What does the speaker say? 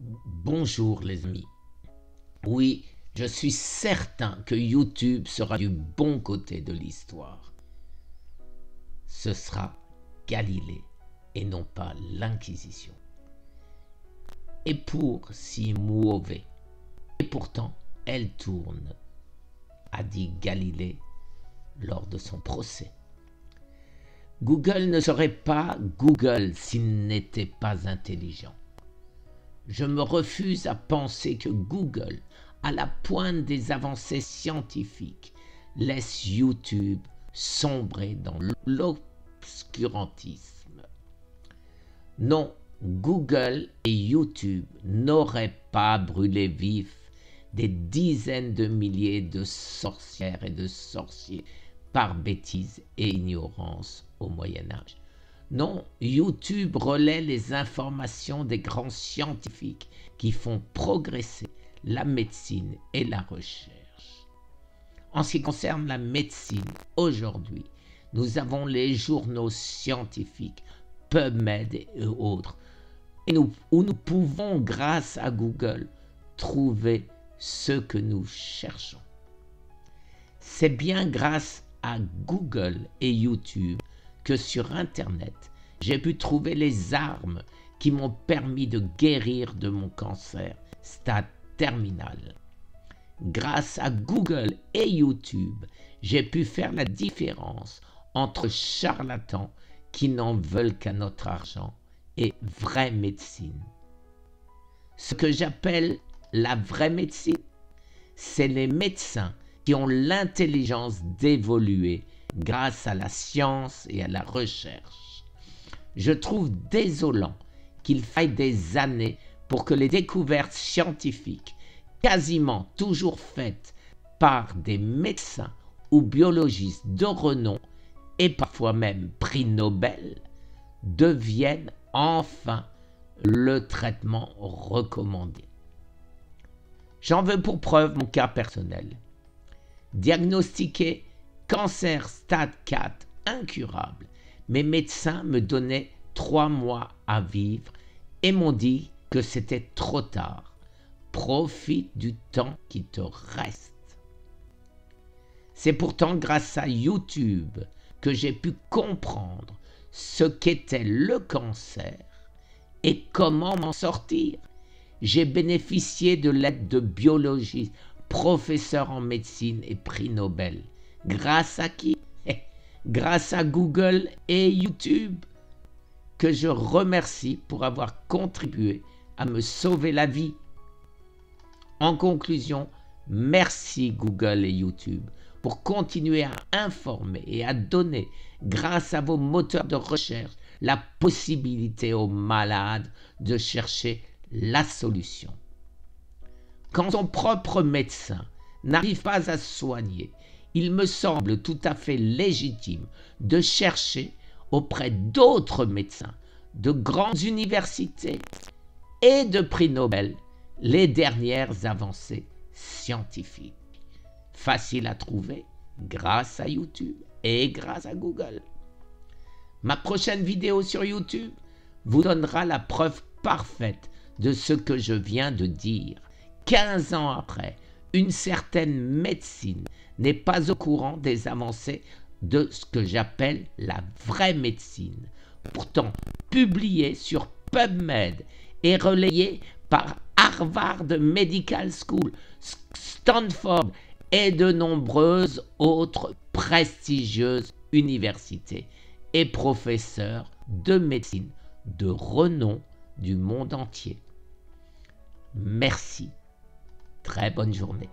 Bonjour les amis. Oui, je suis certain que YouTube sera du bon côté de l'histoire. Ce sera Galilée et non pas l'Inquisition. Et pour s'y mauvais. Et pourtant, elle tourne, a dit Galilée lors de son procès. Google ne serait pas Google s'il n'était pas intelligent. Je me refuse à penser que Google, à la pointe des avancées scientifiques, laisse YouTube sombrer dans l'obscurantisme. Non, Google et YouTube n'auraient pas brûlé vifs des dizaines de milliers de sorcières et de sorciers par bêtise et ignorance au Moyen-Âge. Non, YouTube relaie les informations des grands scientifiques qui font progresser la médecine et la recherche. En ce qui concerne la médecine, aujourd'hui, nous avons les journaux scientifiques, PubMed et autres, où nous pouvons, grâce à Google, trouver ce que nous cherchons. C'est bien grâce à Google et YouTube que sur Internet, j'ai pu trouver les armes qui m'ont permis de guérir de mon cancer, stade terminal. Grâce à Google et YouTube, j'ai pu faire la différence entre charlatans qui n'en veulent qu'à notre argent et vraie médecine. Ce que j'appelle la vraie médecine, c'est les médecins qui ont l'intelligence d'évoluer grâce à la science et à la recherche. Je trouve désolant qu'il faille des années pour que les découvertes scientifiques, quasiment toujours faites par des médecins ou biologistes de renom, et parfois même prix Nobel, deviennent enfin le traitement recommandé. J'en veux pour preuve mon cas personnel. Diagnostiqué cancer stade 4 incurable, mes médecins me donnaient 3 mois à vivre et m'ont dit que c'était trop tard. Profite du temps qui te reste. C'est pourtant grâce à YouTube que j'ai pu comprendre ce qu'était le cancer et comment m'en sortir. J'ai bénéficié de l'aide de biologistes, professeurs en médecine et prix Nobel. Grâce à qui? Grâce à Google et YouTube, que je remercie pour avoir contribué à me sauver la vie. En conclusion, merci Google et YouTube pour continuer à informer et à donner, grâce à vos moteurs de recherche, la possibilité aux malades de chercher la solution. Quand son propre médecin n'arrive pas à soigner, il me semble tout à fait légitime de chercher auprès d'autres médecins, de grandes universités et de prix Nobel les dernières avancées scientifiques. Facile à trouver grâce à YouTube et grâce à Google. Ma prochaine vidéo sur YouTube vous donnera la preuve parfaite de ce que je viens de dire. 15 ans après, une certaine médecine n'est pas au courant des avancées de ce que j'appelle la vraie médecine, pourtant publiée sur PubMed et relayée par Harvard Medical School, Stanford et de nombreuses autres prestigieuses universités et professeurs de médecine de renom du monde entier. Merci. Très bonne journée.